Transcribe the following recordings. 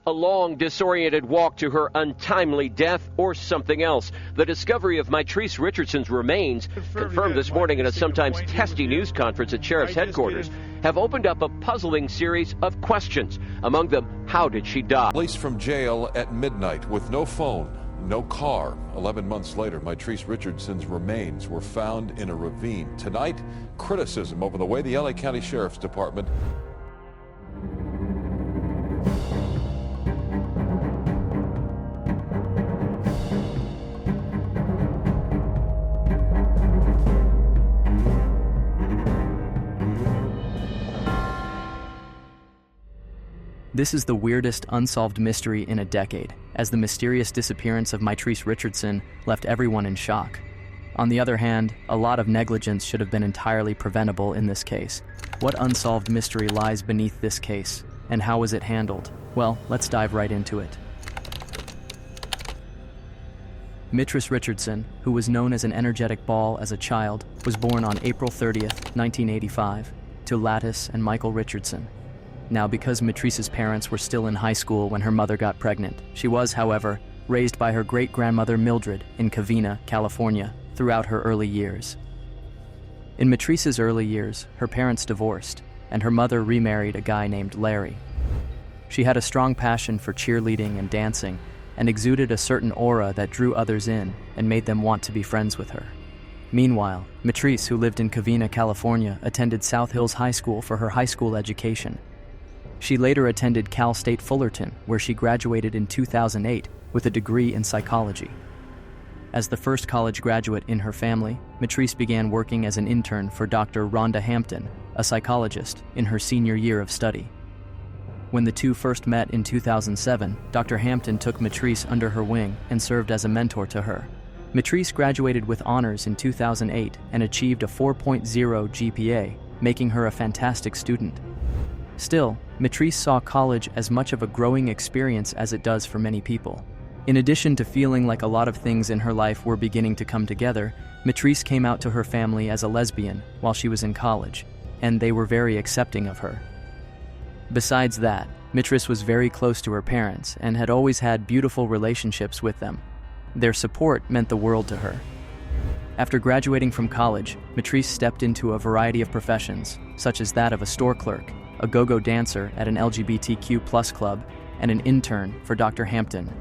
A long, disoriented walk to her untimely death or something else. The discovery of Mitrice Richardson's remains, confirmed this morning in a sometimes testy news conference at Sheriff's headquarters, have opened up a puzzling series of questions. Among them, how did she die? Released from jail at midnight with no phone, no car. 11 months later, Mitrice Richardson's remains were found in a ravine. Tonight, criticism over the way the LA County Sheriff's Department This is the weirdest unsolved mystery in a decade, as the mysterious disappearance of Mitrice Richardson left everyone in shock. On the other hand, a lot of negligence should have been entirely preventable in this case. What unsolved mystery lies beneath this case, and how was it handled? Well, let's dive right into it. Mitrice Richardson, who was known as an energetic ball as a child, was born on April 30th, 1985, to Lattice and Michael Richardson. Now, because Mitrice's parents were still in high school when her mother got pregnant, she was, however, raised by her great-grandmother Mildred in Covina, California, throughout her early years. In Mitrice's early years, her parents divorced, and her mother remarried a guy named Larry. She had a strong passion for cheerleading and dancing, and exuded a certain aura that drew others in and made them want to be friends with her. Meanwhile, Mitrice, who lived in Covina, California, attended South Hills High School for her high school education. She later attended Cal State Fullerton, where she graduated in 2008 with a degree in psychology. As the first college graduate in her family, Mitrice began working as an intern for Dr. Rhonda Hampton, a psychologist, in her senior year of study. When the two first met in 2007, Dr. Hampton took Mitrice under her wing and served as a mentor to her. Mitrice graduated with honors in 2008 and achieved a 4.0 GPA, making her a fantastic student. Still, Mitrice saw college as much of a growing experience as it does for many people. In addition to feeling like a lot of things in her life were beginning to come together, Mitrice came out to her family as a lesbian while she was in college, and they were very accepting of her. Besides that, Mitrice was very close to her parents and had always had beautiful relationships with them. Their support meant the world to her. After graduating from college, Mitrice stepped into a variety of professions, such as that of a store clerk, a go-go dancer at an LGBTQ+ club, and an intern for Dr. Hampton.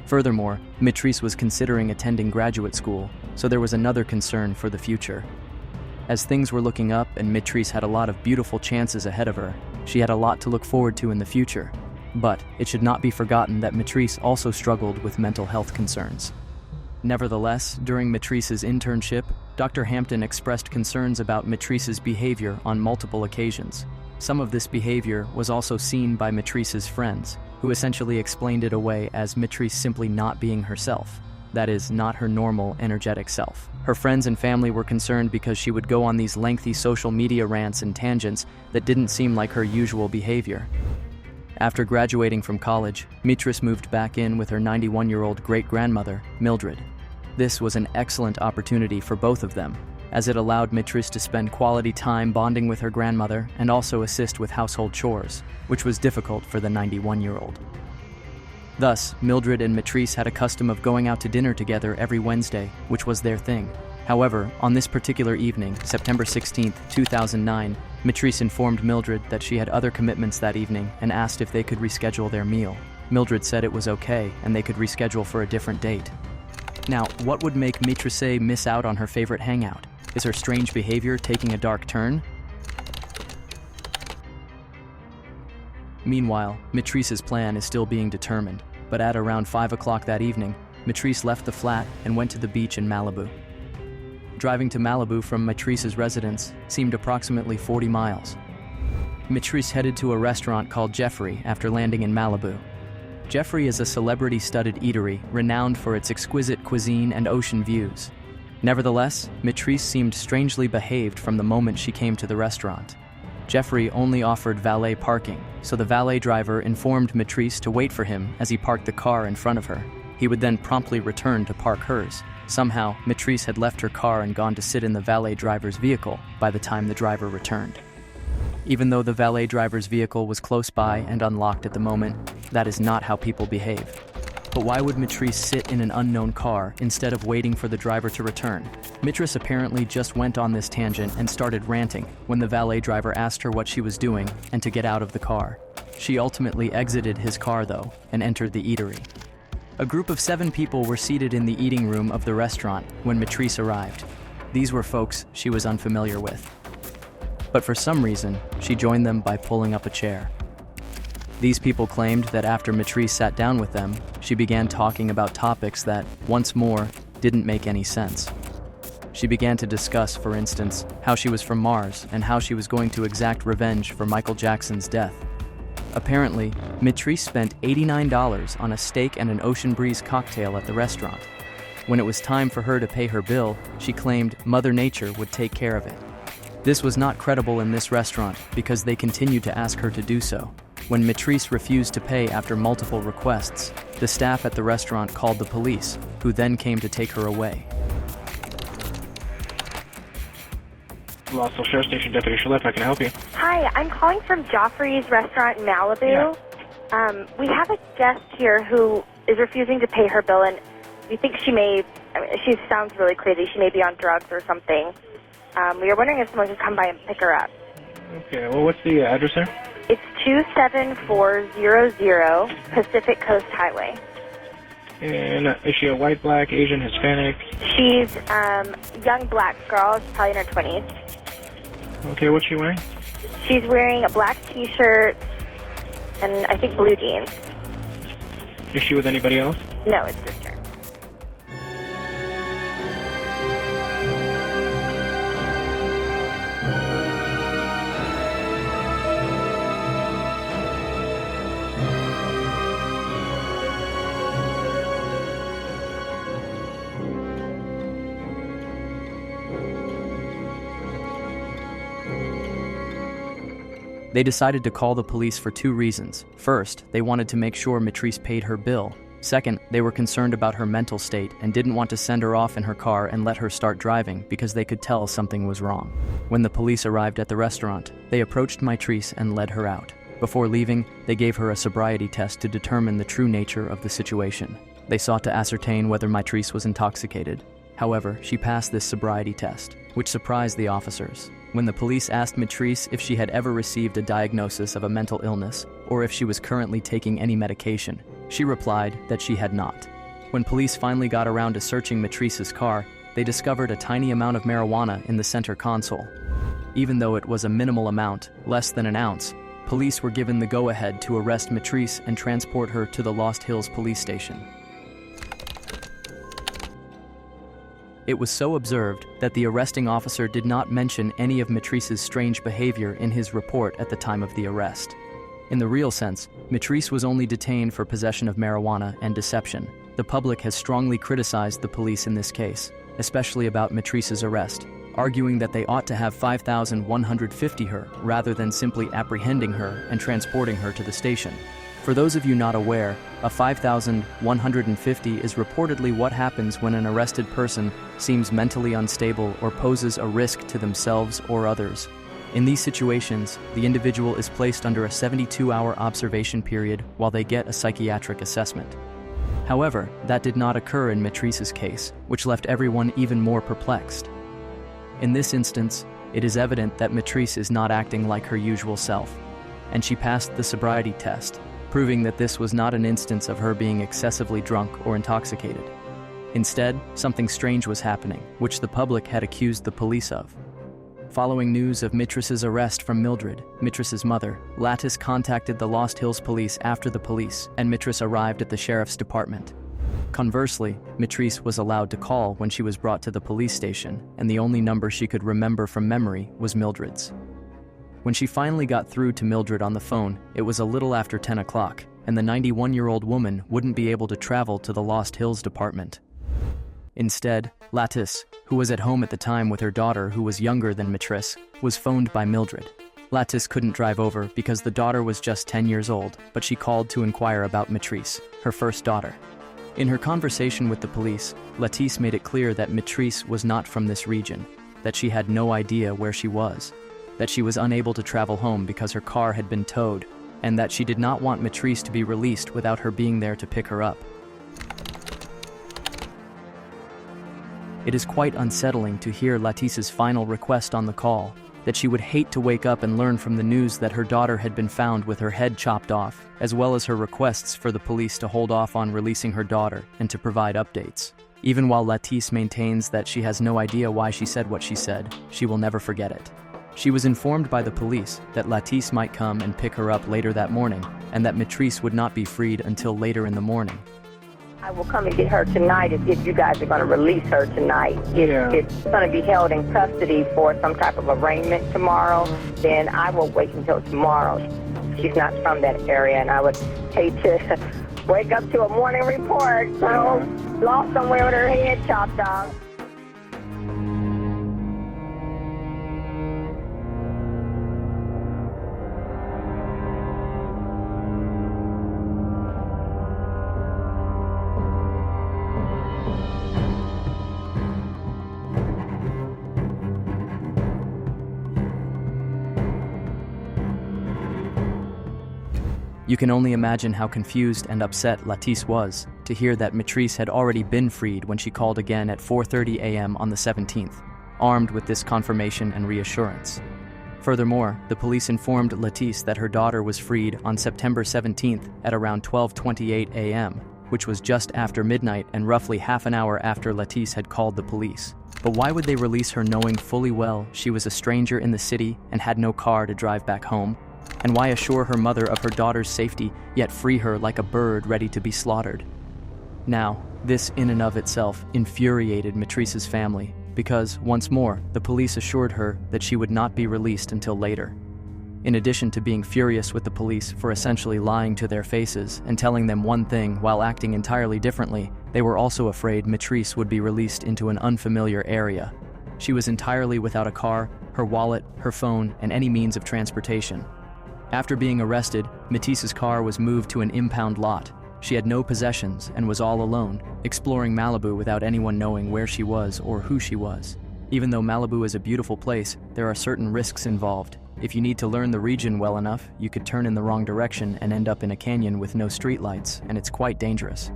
Furthermore, Mitrice was considering attending graduate school, so there was another concern for the future. As things were looking up and Mitrice had a lot of beautiful chances ahead of her, she had a lot to look forward to in the future. But it should not be forgotten that Mitrice also struggled with mental health concerns. Nevertheless, during Mitrice's internship, Dr. Hampton expressed concerns about Mitrice's behavior on multiple occasions. Some of this behavior was also seen by Mitrice's friends, who essentially explained it away as Mitrice simply not being herself. That is, not her normal, energetic self. Her friends and family were concerned because she would go on these lengthy social media rants and tangents that didn't seem like her usual behavior. After graduating from college, Mitrice moved back in with her 91-year-old great-grandmother, Mildred. This was an excellent opportunity for both of them, as it allowed Mitrice to spend quality time bonding with her grandmother and also assist with household chores, which was difficult for the 91-year-old. Thus, Mildred and Mitrice had a custom of going out to dinner together every Wednesday, which was their thing. However, on this particular evening, September 16, 2009, Mitrice informed Mildred that she had other commitments that evening and asked if they could reschedule their meal. Mildred said it was okay and they could reschedule for a different date. Now, what would make Mitrice miss out on her favorite hangout? Is her strange behavior taking a dark turn? Meanwhile, Mitrice's plan is still being determined, but at around 5 o'clock that evening, Mitrice left the flat and went to the beach in Malibu. Driving to Malibu from Mitrice's residence seemed approximately 40 miles. Mitrice headed to a restaurant called Jeffrey after landing in Malibu. Jeffrey is a celebrity-studded eatery renowned for its exquisite cuisine and ocean views. Nevertheless, Mitrice seemed strangely behaved from the moment she came to the restaurant. Jeffrey only offered valet parking, so the valet driver informed Mitrice to wait for him as he parked the car in front of her. He would then promptly return to park hers. Somehow, Mitrice had left her car and gone to sit in the valet driver's vehicle by the time the driver returned. Even though the valet driver's vehicle was close by and unlocked at the moment, that is not how people behave. But why would Mitrice sit in an unknown car instead of waiting for the driver to return? Mitrice apparently just went on this tangent and started ranting when the valet driver asked her what she was doing and to get out of the car. She ultimately exited his car, though, and entered the eatery. A group of 7 people were seated in the eating room of the restaurant when Mitrice arrived. These were folks she was unfamiliar with. But for some reason, she joined them by pulling up a chair. These people claimed that after Mitrice sat down with them, she began talking about topics that, once more, didn't make any sense. She began to discuss, for instance, how she was from Mars and how she was going to exact revenge for Michael Jackson's death. Apparently, Mitrice spent $89 on a steak and an Ocean Breeze cocktail at the restaurant. When it was time for her to pay her bill, she claimed Mother Nature would take care of it. This was not credible in this restaurant because they continued to ask her to do so. When Mitrice refused to pay after multiple requests, the staff at the restaurant called the police, who then came to take her away. Lostville Sheriff Station Deputy Shalef, how can I help you? Hi, I'm calling from Joffrey's Restaurant in Malibu. Yeah. We have a guest here who is refusing to pay her bill, and we think she sounds really crazy. She may be on drugs or something. We are wondering if someone could come by and pick her up. Okay, well, what's the address there? It's 27400 Pacific Coast Highway. And is she a white, black, Asian, Hispanic? She's young black girl. She's probably in her 20s. Okay, what's she wearing? She's wearing a black T-shirt and I think blue jeans. Is she with anybody else? No, it's just her. They decided to call the police for 2 reasons. First, they wanted to make sure Mitrice paid her bill. Second, they were concerned about her mental state and didn't want to send her off in her car and let her start driving because they could tell something was wrong. When the police arrived at the restaurant, they approached Mitrice and led her out. Before leaving, they gave her a sobriety test to determine the true nature of the situation. They sought to ascertain whether Mitrice was intoxicated. However, she passed this sobriety test, which surprised the officers. When the police asked Mitrice if she had ever received a diagnosis of a mental illness or if she was currently taking any medication, she replied that she had not. When police finally got around to searching Mitrice's car, they discovered a tiny amount of marijuana in the center console. Even though it was a minimal amount, less than an ounce, police were given the go-ahead to arrest Mitrice and transport her to the Lost Hills police station. It was so observed that the arresting officer did not mention any of Mitrice's strange behavior in his report at the time of the arrest. In the real sense, Mitrice was only detained for possession of marijuana and deception. The public has strongly criticized the police in this case, especially about Mitrice's arrest, arguing that they ought to have $5,150 her rather than simply apprehending her and transporting her to the station. For those of you not aware, a $5,150 is reportedly what happens when an arrested person seems mentally unstable or poses a risk to themselves or others. In these situations, the individual is placed under a 72-hour observation period while they get a psychiatric assessment. However, that did not occur in Mitrice's case, which left everyone even more perplexed. In this instance, it is evident that Mitrice is not acting like her usual self, and she passed the sobriety test, proving that this was not an instance of her being excessively drunk or intoxicated. Instead, something strange was happening, which the public had accused the police of. Following news of Mitrice's arrest from Mildred, Mitrice's mother, Lattice contacted the Lost Hills police after the police, and Mitrice arrived at the sheriff's department. Conversely, Mitrice was allowed to call when she was brought to the police station, and the only number she could remember from memory was Mildred's. When she finally got through to Mildred on the phone, it was a little after 10 o'clock, and the 91-year-old woman wouldn't be able to travel to the Lost Hills department. Instead, Lattice, who was at home at the time with her daughter who was younger than Mitrice, was phoned by Mildred. Lattice couldn't drive over because the daughter was just 10 years old, but she called to inquire about Mitrice, her first daughter. In her conversation with the police, Lattice made it clear that Mitrice was not from this region, that she had no idea where she was. that she was unable to travel home because her car had been towed, and that she did not want Mitrice to be released without her being there to pick her up. It is quite unsettling to hear Latice's final request on the call, that she would hate to wake up and learn from the news that her daughter had been found with her head chopped off, as well as her requests for the police to hold off on releasing her daughter and to provide updates. Even while Latice maintains that she has no idea why she said what she said, she will never forget it. She was informed by the police that Latice might come and pick her up later that morning, and that Mitrice would not be freed until later in the morning. I will come and get her tonight if you guys are going to release her tonight. If it's going to be held in custody for some type of arraignment tomorrow, then I will wait until tomorrow. She's not from that area, and I would hate to wake up to a morning report, lost somewhere with her head chopped off. You can only imagine how confused and upset Latice was to hear that Mitrice had already been freed when she called again at 4:30 a.m. on the 17th, armed with this confirmation and reassurance. Furthermore, the police informed Latice that her daughter was freed on September 17th at around 12:28 a.m., which was just after midnight and roughly half an hour after Latice had called the police. But why would they release her knowing fully well she was a stranger in the city and had no car to drive back home? And why assure her mother of her daughter's safety, yet free her like a bird ready to be slaughtered? Now, this in and of itself infuriated Mitrice's family, because, once more, the police assured her that she would not be released until later. In addition to being furious with the police for essentially lying to their faces and telling them one thing while acting entirely differently, they were also afraid Mitrice would be released into an unfamiliar area. She was entirely without a car, her wallet, her phone, and any means of transportation. After being arrested, Mitrice's car was moved to an impound lot. She had no possessions and was all alone, exploring Malibu without anyone knowing where she was or who she was. Even though Malibu is a beautiful place, there are certain risks involved. If you need to learn the region well enough, you could turn in the wrong direction and end up in a canyon with no streetlights, and it's quite dangerous.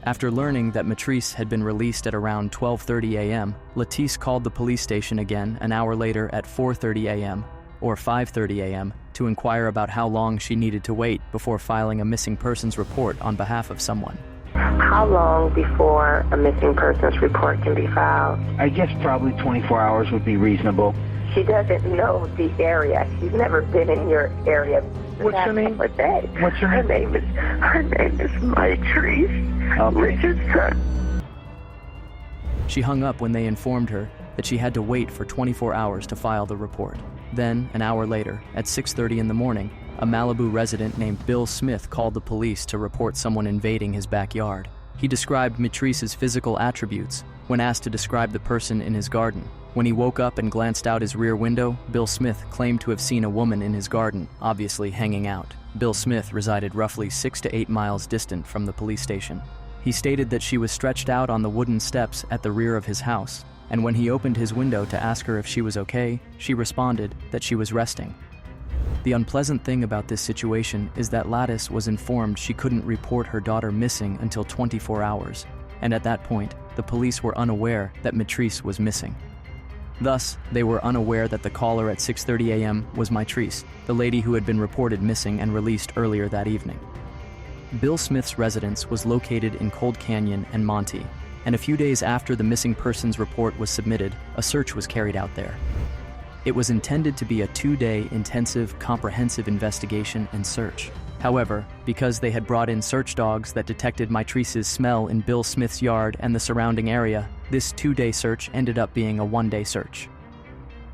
After learning that Mitrice had been released at around 12:30 a.m., Latice called the police station again an hour later at 4:30 a.m. or 5:30 a.m. to inquire about how long she needed to wait before filing a missing persons report on behalf of someone. How long before a missing persons report can be filed? I guess probably 24 hours would be reasonable. She doesn't know the area. She's never been in your area. What's her name? What's her name? Her name is Mitrice Richardson. She hung up when they informed her that she had to wait for 24 hours to file the report. Then, an hour later, at 6:30 in the morning, a Malibu resident named Bill Smith called the police to report someone invading his backyard. He described Mitrice's physical attributes when asked to describe the person in his garden. When he woke up and glanced out his rear window, Bill Smith claimed to have seen a woman in his garden, obviously hanging out. Bill Smith resided roughly 6 to 8 miles distant from the police station. He stated that she was stretched out on the wooden steps at the rear of his house, and when he opened his window to ask her if she was okay, she responded that she was resting. The unpleasant thing about this situation is that Latice was informed she couldn't report her daughter missing until 24 hours, and at that point, the police were unaware that Mitrice was missing. Thus, they were unaware that the caller at 6:30 a.m. was Mitrice, the lady who had been reported missing and released earlier that evening. Bill Smith's residence was located in Cold Canyon and Monte, and a few days after the missing persons report was submitted, a search was carried out there. It was intended to be a 2-day intensive, comprehensive investigation and search. However, because they had brought in search dogs that detected Mitrice's smell in Bill Smith's yard and the surrounding area, this 2-day search ended up being a 1-day search.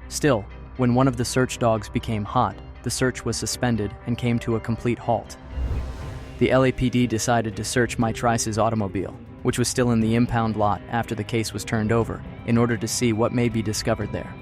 Still, when one of the search dogs became hot, the search was suspended and came to a complete halt. The LAPD decided to search Mitrice's automobile, which was still in the impound lot after the case was turned over, in order to see what may be discovered there.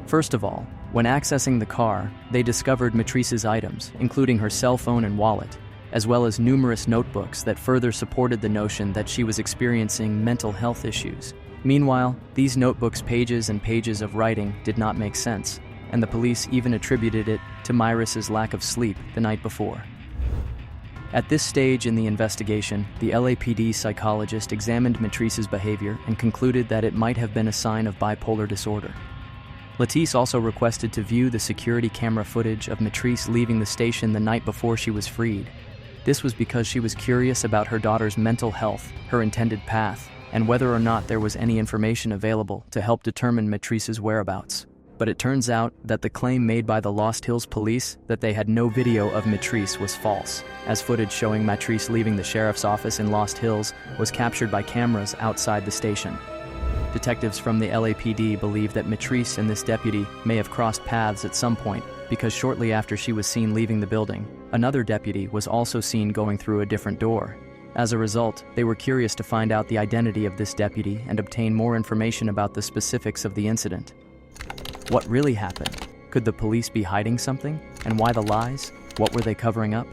First of all, when accessing the car, they discovered Mitrice's items, including her cell phone and wallet. as well as numerous notebooks that further supported the notion that she was experiencing mental health issues. Meanwhile, these notebooks' pages and pages of writing did not make sense, and the police even attributed it to Mitrice's lack of sleep the night before. At this stage in the investigation, the LAPD psychologist examined Mitrice's behavior and concluded that it might have been a sign of bipolar disorder. Latisse also requested to view the security camera footage of Mitrice leaving the station the night before she was freed. This was because she was curious about her daughter's mental health, her intended path, and whether or not there was any information available to help determine Mitrice's whereabouts. But it turns out that the claim made by the Lost Hills police that they had no video of Mitrice was false, as footage showing Mitrice leaving the sheriff's office in Lost Hills was captured by cameras outside the station. Detectives from the LAPD believe that Mitrice and this deputy may have crossed paths at some point, because shortly after she was seen leaving the building, another deputy was also seen going through a different door. As a result, they were curious to find out the identity of this deputy and obtain more information about the specifics of the incident. What really happened? Could the police be hiding something? And why the lies? What were they covering up?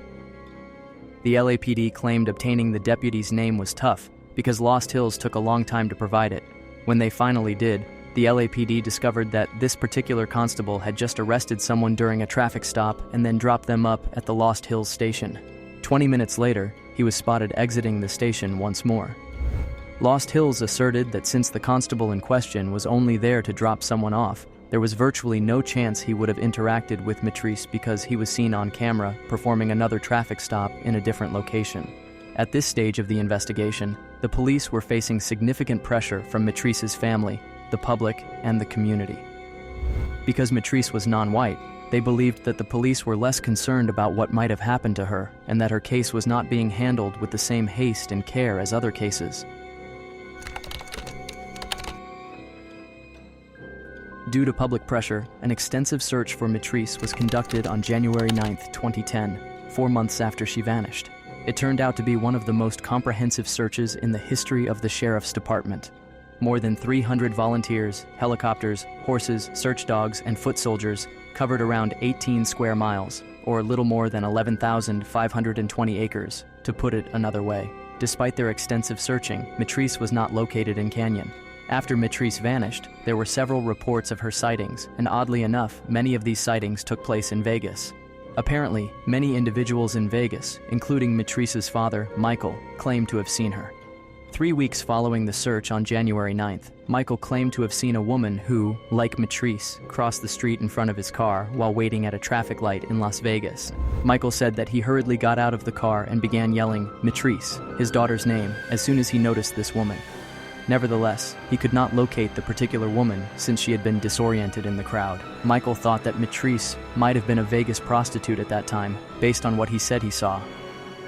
The LAPD claimed obtaining the deputy's name was tough because Lost Hills took a long time to provide it. When they finally did, the LAPD discovered that this particular constable had just arrested someone during a traffic stop and then dropped them up at the Lost Hills station. 20 minutes later, he was spotted exiting the station once more. Lost Hills asserted that since the constable in question was only there to drop someone off, there was virtually no chance he would have interacted with Mitrice because he was seen on camera performing another traffic stop in a different location. At this stage of the investigation, the police were facing significant pressure from Mitrice's family, the public, and the community. Because Mitrice was non-white, they believed that the police were less concerned about what might have happened to her and that her case was not being handled with the same haste and care as other cases. Due to public pressure, an extensive search for Mitrice was conducted on January 9, 2010, 4 months after she vanished. It turned out to be one of the most comprehensive searches in the history of the Sheriff's Department. More than 300 volunteers, helicopters, horses, search dogs, and foot soldiers covered around 18 square miles, or a little more than 11,520 acres, to put it another way. Despite their extensive searching, Mitrice was not located in Canyon. After Mitrice vanished, there were several reports of her sightings, and oddly enough, many of these sightings took place in Vegas. Apparently, many individuals in Vegas, including Mitrice's father, Michael, claimed to have seen her. 3 weeks following the search on January 9th, Michael claimed to have seen a woman who, like Mitrice, crossed the street in front of his car while waiting at a traffic light in Las Vegas. Michael said that he hurriedly got out of the car and began yelling, "Mitrice," his daughter's name, as soon as he noticed this woman. Nevertheless, he could not locate the particular woman since she had been disoriented in the crowd. Michael thought that Mitrice might have been a Vegas prostitute at that time, based on what he said he saw.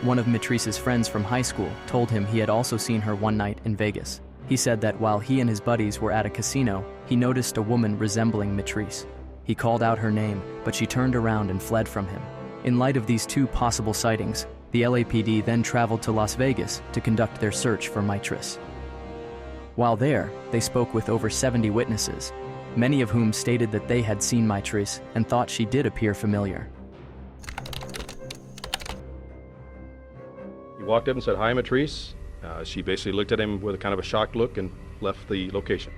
One of Mitrice's friends from high school told him he had also seen her one night in Vegas. He said that while he and his buddies were at a casino, he noticed a woman resembling Mitrice. He called out her name, but she turned around and fled from him. In light of these two possible sightings, the LAPD then traveled to Las Vegas to conduct their search for Mitrice. While there, they spoke with over 70 witnesses, many of whom stated that they had seen Mitrice and thought she did appear familiar. He walked up and said, "Hi, Mitrice." She basically looked at him with a kind of a shocked look and left the location.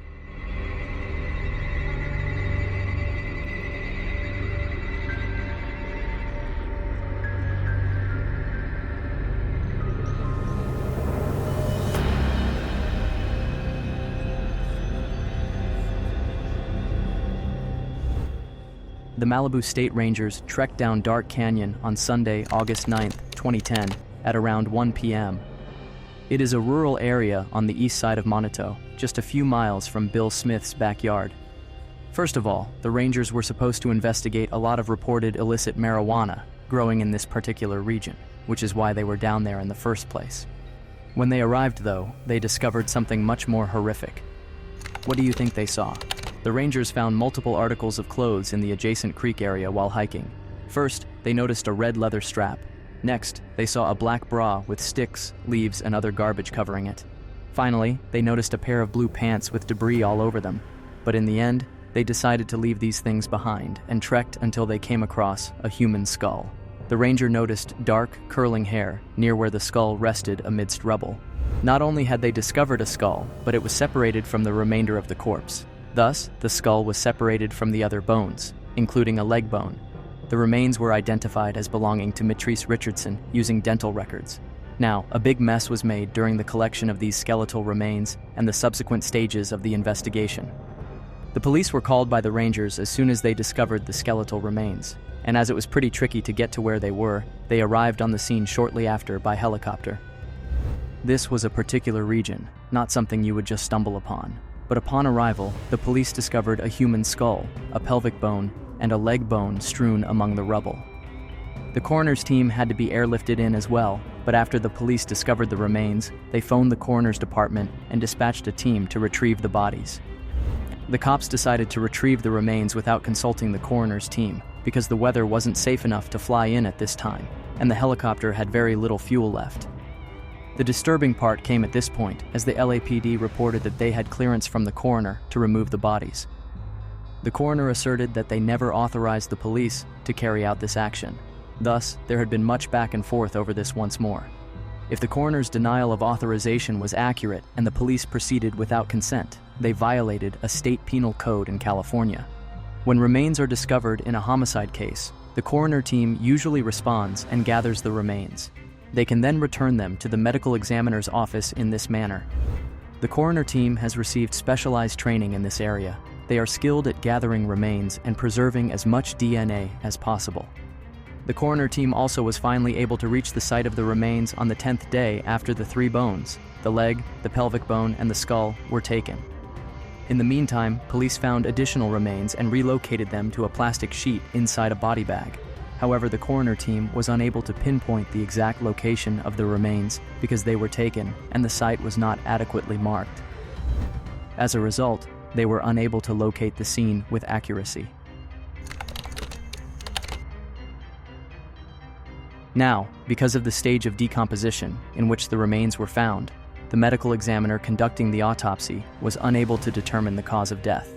The Malibu State Rangers trekked down Dark Canyon on Sunday, August 9, 2010, at around 1 p.m. It is a rural area on the east side of Monato, just a few miles from Bill Smith's backyard. First of all, the Rangers were supposed to investigate a lot of reported illicit marijuana growing in this particular region, which is why they were down there in the first place. When they arrived, though, they discovered something much more horrific. What do you think they saw? The Rangers found multiple articles of clothes in the adjacent creek area while hiking. First, they noticed a red leather strap. Next, they saw a black bra with sticks, leaves, and other garbage covering it. Finally, they noticed a pair of blue pants with debris all over them. But in the end, they decided to leave these things behind and trekked until they came across a human skull. The ranger noticed dark, curling hair near where the skull rested amidst rubble. Not only had they discovered a skull, but it was separated from the remainder of the corpse. Thus, the skull was separated from the other bones, including a leg bone. The remains were identified as belonging to Mitrice Richardson using dental records. Now, a big mess was made during the collection of these skeletal remains and the subsequent stages of the investigation. The police were called by the rangers as soon as they discovered the skeletal remains, and as it was pretty tricky to get to where they were, they arrived on the scene shortly after by helicopter. This was a particular region, not something you would just stumble upon. But upon arrival, the police discovered a human skull, a pelvic bone, and a leg bone strewn among the rubble. The coroner's team had to be airlifted in as well, but after the police discovered the remains, they phoned the coroner's department and dispatched a team to retrieve the bodies. The cops decided to retrieve the remains without consulting the coroner's team, because the weather wasn't safe enough to fly in at this time, and the helicopter had very little fuel left. The disturbing part came at this point, as the LAPD reported that they had clearance from the coroner to remove the bodies. The coroner asserted that they never authorized the police to carry out this action. Thus, there had been much back and forth over this once more. If the coroner's denial of authorization was accurate and the police proceeded without consent, they violated a state penal code in California. When remains are discovered in a homicide case, the coroner team usually responds and gathers the remains. They can then return them to the medical examiner's office in this manner. The coroner team has received specialized training in this area. They are skilled at gathering remains and preserving as much DNA as possible. The coroner team also was finally able to reach the site of the remains on the 10th day after the 3 bones, the leg, the pelvic bone, and the skull, were taken. In the meantime, police found additional remains and relocated them to a plastic sheet inside a body bag. However, the coroner team was unable to pinpoint the exact location of the remains because they were taken and the site was not adequately marked. As a result, they were unable to locate the scene with accuracy. Now, because of the stage of decomposition in which the remains were found, the medical examiner conducting the autopsy was unable to determine the cause of death.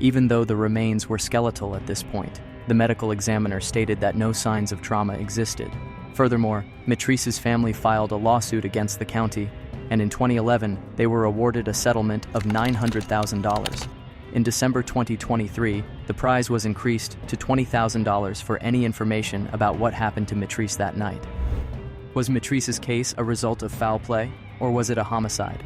Even though the remains were skeletal at this point, the medical examiner stated that no signs of trauma existed. Furthermore, Mitrice's family filed a lawsuit against the county, and in 2011, they were awarded a settlement of $900,000. In December 2023, the prize was increased to $20,000 for any information about what happened to Mitrice that night. Was Mitrice's case a result of foul play, or was it a homicide?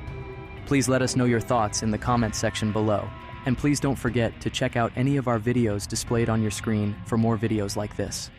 Please let us know your thoughts in the comments section below. And please don't forget to check out any of our videos displayed on your screen for more videos like this.